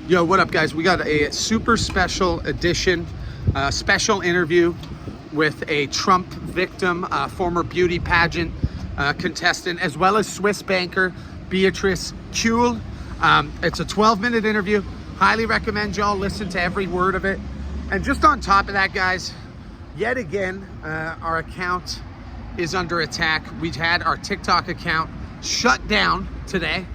Yo, what up, guys? We got a super special edition, special interview with a Trump victim, former beauty pageant contestant, as well as Swiss banker Beatrice Keul. It's a 12-minute interview. Highly recommend y'all listen to every word of it. And just on top of that, guys, yet again, our account is under attack. We've had our TikTok account shut down today.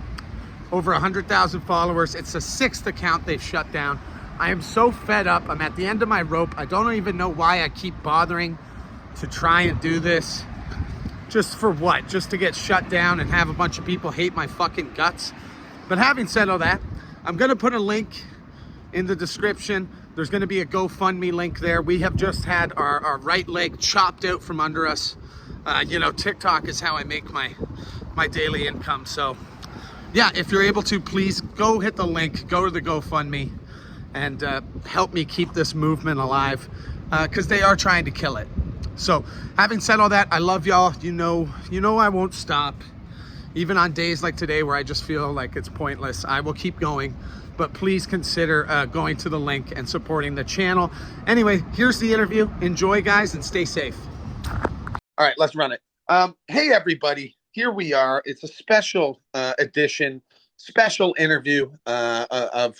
Over 100,000 followers. It's the 6th account they've shut down. I am so fed up. I'm at the end of my rope. I don't even know why I keep bothering to try and do this. Just for what? Just to get shut down and have a bunch of people hate my fucking guts. But having said all that, I'm gonna put a link in the description. There's gonna be a GoFundMe link there. We have just had our right leg chopped out from under us. You know, TikTok is how I make my daily income. So yeah, if you're able to, please go hit the link, go to the GoFundMe, and help me keep this movement alive, because they are trying to kill it. So having said all that, I love y'all. You know I won't stop. Even on days like today where I just feel like it's pointless, I will keep going. But please consider going to the link and supporting the channel. Anyway, here's the interview. Enjoy, guys, and stay safe. All right, let's run it. Hey, everybody. Here we are. It's a special edition, special interview of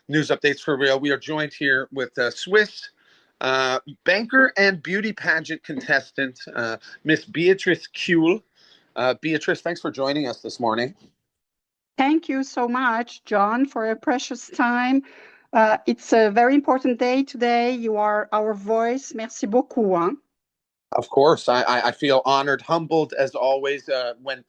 News Updates for Real. We are joined here with Swiss banker and beauty pageant contestant, Miss Beatrice Keul. Beatrice, thanks for joining us this morning. Thank you so much, John, for your precious time. It's a very important day today. You are our voice. Merci beaucoup. Hein? Of course, I feel honored, humbled as always when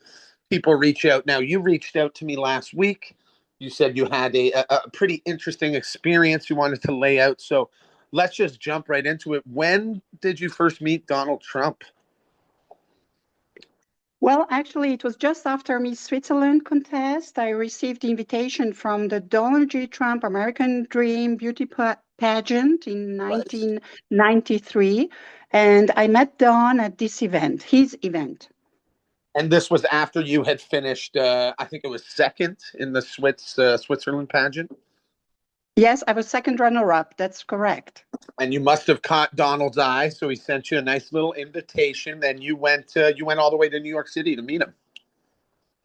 people reach out. Now, you reached out to me last week. You said you had a pretty interesting experience you wanted to lay out. So let's just jump right into it. When did you first meet Donald Trump? Well, actually, it was just after Miss Switzerland contest. I received the invitation from the Donald J. Trump American Dream Beauty Pageant in 1993. And I met Don at this event, his event. And this was after you had finished, I think it was second in the Switzerland pageant? Yes, I was second runner-up. That's correct. And you must have caught Donald's eye, so he sent you a nice little invitation. Then you went all the way to New York City to meet him.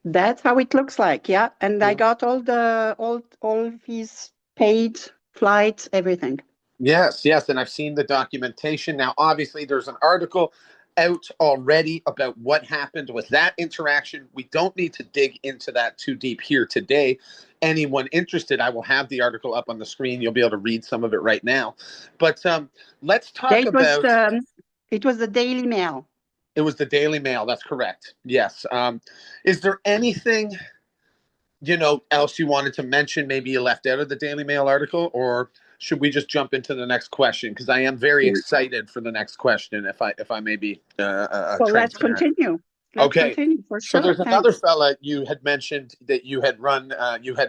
That's how it looks like, yeah. And I got all his paid flights, everything. Yes, and I've seen the documentation. Now, obviously, there's an article out already about what happened with that interaction. We don't need to dig into that too deep here today. Anyone interested, I will have the article up on the screen. You'll be able to read some of it right now. But let's talk about... It was the Daily Mail. It was the Daily Mail. That's correct. Yes. Is there anything, else you wanted to mention? Maybe you left out of the Daily Mail article, or should we just jump into the next question? Because I am very excited for the next question, if I may be let's continue. Continue for sure. So there's another fella you had mentioned that you had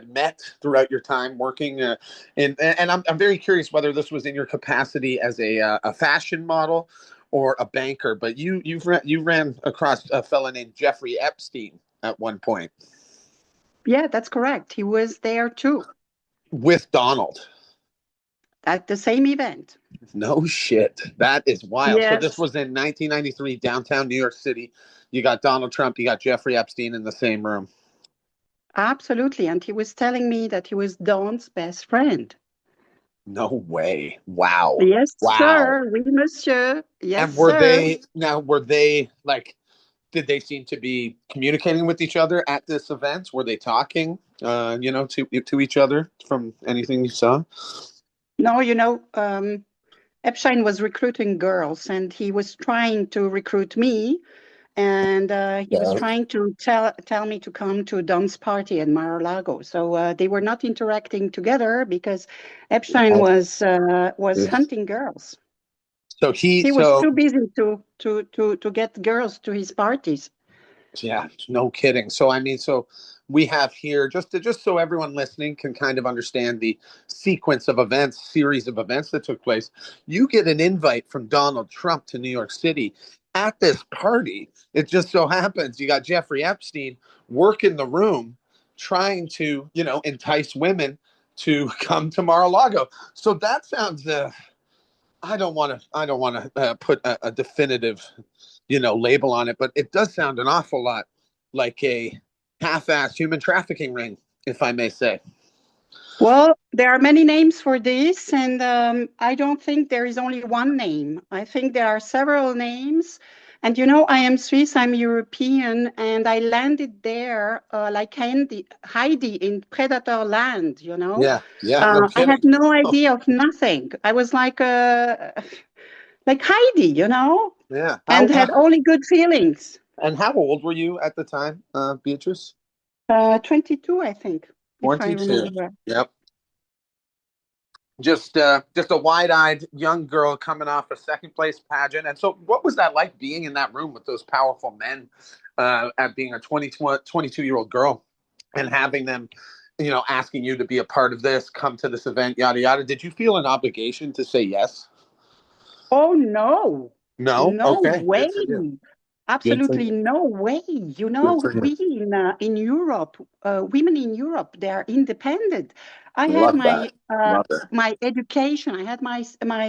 met throughout your time working and I'm very curious whether this was in your capacity as a fashion model or a banker, but you ran across a fella named Jeffrey Epstein at one point. Yeah, that's correct. He was there too. With Donald. At the same event. No shit. That is wild. Yes. So this was in 1993, downtown New York City. You got Donald Trump, you got Jeffrey Epstein in the same room. Absolutely. And he was telling me that he was Don's best friend. No way. Wow. Yes, wow. Sir. Oui, monsieur. Yes, and were sir. they like, did they seem to be communicating with each other at this event? Were they talking, to each other from anything you saw? No, Epstein was recruiting girls, and he was trying to recruit me, and he was trying to tell me to come to Don's party at Mar-a-Lago. So they were not interacting together because Epstein was hunting girls. So he was too busy to get girls to his parties. Yeah, no kidding. So we have here, just so everyone listening can kind of understand the series of events that took place. You get an invite from Donald Trump to New York City. At this party, it just so happens you got Jeffrey Epstein working the room, trying to, entice women to come to Mar-a-Lago. So that sounds. I don't want to. I don't want to put a definitive, label on it, but it does sound an awful lot like a half-assed human trafficking ring, if I may say. Well, there are many names for this, and I don't think there is only one name. I think there are several names. And I am Swiss, I'm European, and I landed there like Heidi in Predator Land, Yeah, yeah, no I kidding. had no idea of nothing. I was like Heidi, Yeah. and had only good feelings. And how old were you at the time, Beatrice? 22, I think, if I 22. remember well. Yep. Just a wide-eyed young girl coming off a second place pageant. And so what was that like being in that room with those powerful men, at being a 22-year-old girl and having them, asking you to be a part of this, come to this event, yada yada. Did you feel an obligation to say yes? Oh no, No? no Okay. way. Good for you. Good for Absolutely you. no way. Good for you. We in Europe, women in Europe, they are independent. I had Love that. Love it. my education. I had my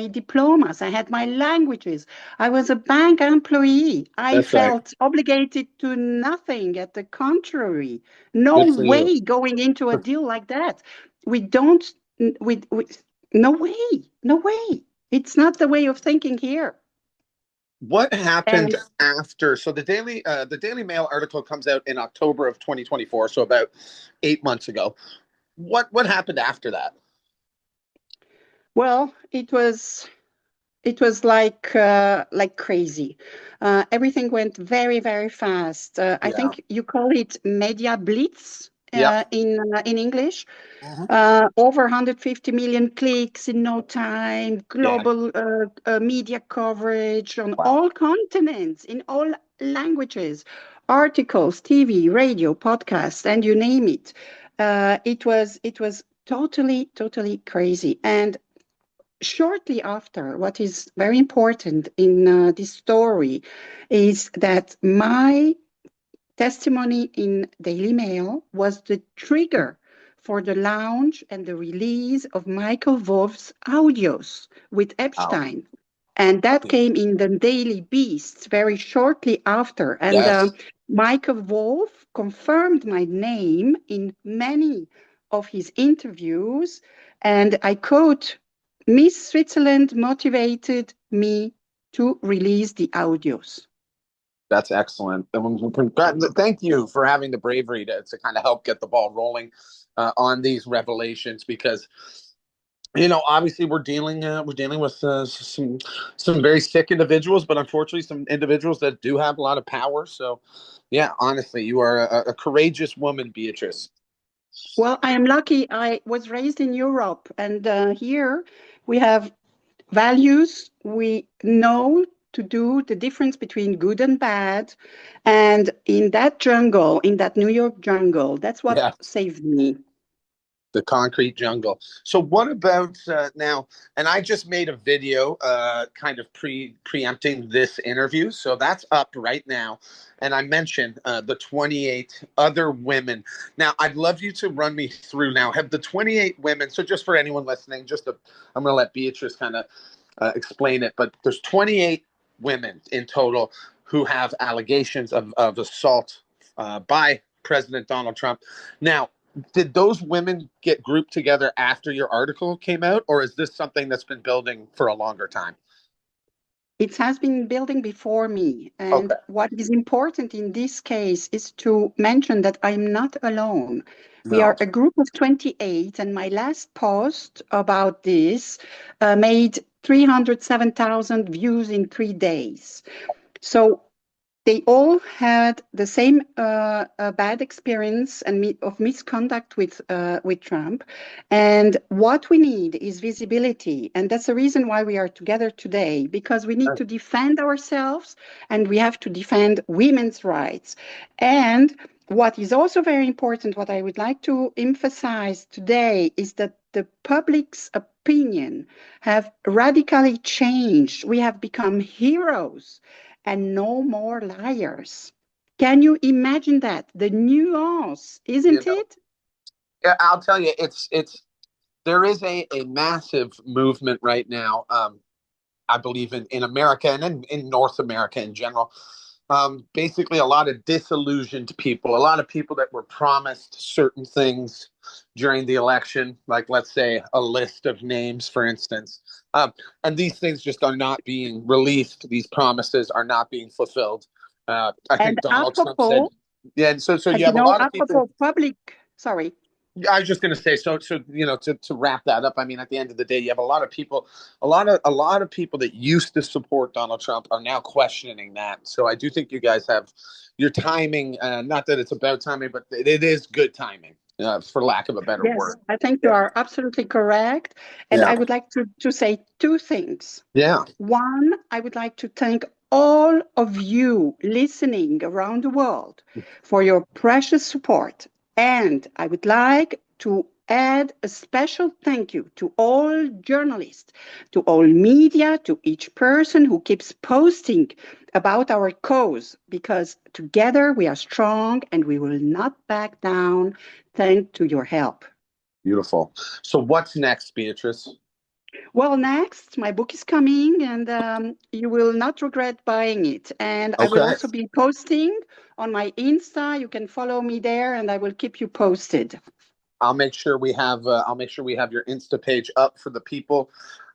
diplomas. I had my languages. I was a bank employee. I That's right. felt obligated to nothing. At the contrary, no Good for you. way going into a deal like that. We don't. We no way. No way. It's not the way of thinking here. What happened And after? So the Daily Mail article comes out in October of 2024, so about 8 months ago. What happened after that? well, it was like crazy. Everything went very, very fast. I Yeah. think you call it media blitz Yep. in English. Mhm. Over 150 million clicks in no time, Yeah. global media coverage on Wow. all continents, in all languages, articles, TV, radio, podcasts, and you name it. It was totally, totally crazy. And shortly after, what is very important in this story is that my testimony in Daily Mail was the trigger for the launch and the release of Michael Wolff's audios with Wow. Epstein. And that came in the Daily Beast very shortly after. And Yes. Michael Wolff confirmed my name in many of his interviews. And I quote, Miss Switzerland motivated me to release the audios. That's excellent. Thank you for having the bravery to kind of help get the ball rolling on these revelations, because obviously we're dealing with some very sick individuals, but unfortunately some individuals that do have a lot of power. So, yeah, honestly, you are a courageous woman, Beatrice. Well, I am lucky. I was raised in Europe, and here we have values. We know to do the difference between good and bad. And in that jungle, in that New York jungle, that's what Yeah, saved me. the concrete jungle. So what about now? And I just made a video, kind of preempting this interview, so that's up right now. And I mentioned the 28 other women. Now, I'd love you to run me through now. Have the 28 women? So just for anyone listening, I'm going to let Beatrice kind of explain it. But there's 28 women in total who have allegations of assault by President Donald Trump. Now, did those women get grouped together after your article came out, or is this something that's been building for a longer time? It has been building before me. And Okay. what is important in this case is to mention that I'm not alone. We No. are a group of 28, and my last post about this made 307,000 views in 3 days. So they all had the same bad experience and of misconduct with Trump. And what we need is visibility, and that's the reason why we are together today, because we need to defend ourselves and we have to defend women's rights. And what is also very important, what I would like to emphasize today, is that the public's opinion have radically changed. We have become heroes and no more liars. Can you imagine that? The nuance, You isn't know, it? yeah, I'll tell you, it's there is a massive movement right now. I believe in America and in North America in general. Basically, a lot of disillusioned people, a lot of people that were promised certain things during the election, like let's say a list of names, for instance. And these things just are not being released. These promises are not being fulfilled. I And think Donald Trump said, apropos, yeah, and so as you you have a know, lot of people. apropos public, sorry. I was just going to say, so to wrap that up. I mean, at the end of the day, you have a lot of people, a lot of people that used to support Donald Trump are now questioning that. So I do think you guys have your timing. Not that it's about timing, but it is good timing, for lack of a better Yes, word. I think you Yeah, are absolutely correct. And yeah, I would like to say two things. yeah. One, I would like to thank all of you listening around the world for your precious support. And I would like to add a special thank you to all journalists, to all media, to each person who keeps posting about our cause, because together we are strong and we will not back down thanks to your help. Beautiful. So what's next, Beatrice? Well, next, my book is coming, and you will not regret buying it. And I will Okay. also be posting on my Insta. You can follow me there, and I will keep you posted. I'll make sure we have. I'll make sure we have your Insta page up for the people.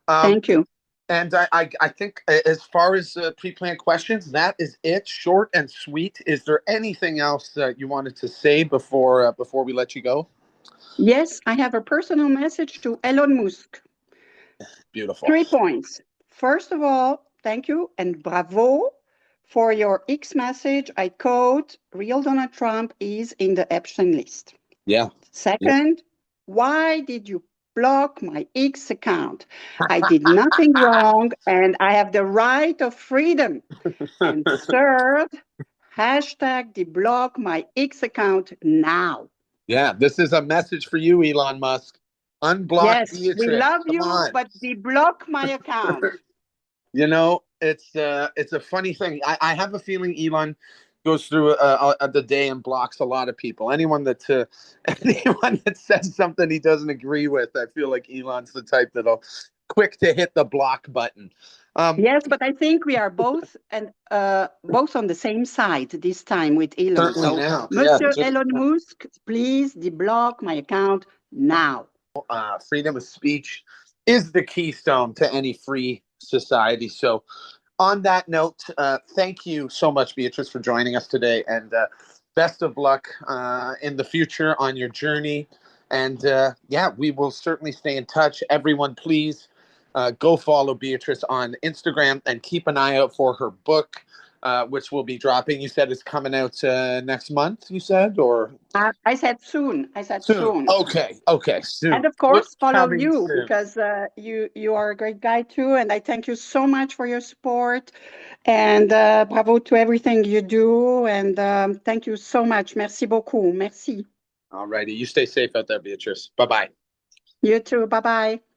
Um, Thank you. And I think as far as pre-planned questions, that is it. Short and sweet. Is there anything else that you wanted to say before we let you go? Yes, I have a personal message to Elon Musk. Beautiful. 3 points. First of all, thank you and bravo for your X message. I quote, real Donald Trump is in the Epstein list. Yeah. Yeah. Second, why did you block my X account? I did nothing wrong and I have the right of freedom. And third, hashtag deblock my X account now. Yeah. This is a message for you, Elon Musk. Unblock Yes, we Beatrice. love Come you, on. but deblock my account. It's a funny thing. I have a feeling Elon goes through the day and blocks a lot of people. Anyone that says something he doesn't agree with, I feel like Elon's the type that'll quick to hit the block button. Um, Yes, but I think we are both on the same side this time with Elon. Certainly So, now. Yeah. Monsieur Elon Musk, please deblock my account now. Freedom of speech is the keystone to any free society. So, on that note, thank you so much, Beatrice, for joining us today, and best of luck in the future on your journey. And yeah, we will certainly stay in touch. Everyone, please go follow Beatrice on Instagram and keep an eye out for her book, which will be dropping. You said it's coming out next month. You said, or I said soon. I said soon? soon. Okay, okay, And soon. of Look, course, follow coming you soon. because you are a great guy too. And I thank you so much for your support. And bravo to everything you do. And thank you so much. Merci beaucoup. Merci. All righty. You stay safe out there, Beatrice. Bye bye. You too. Bye bye.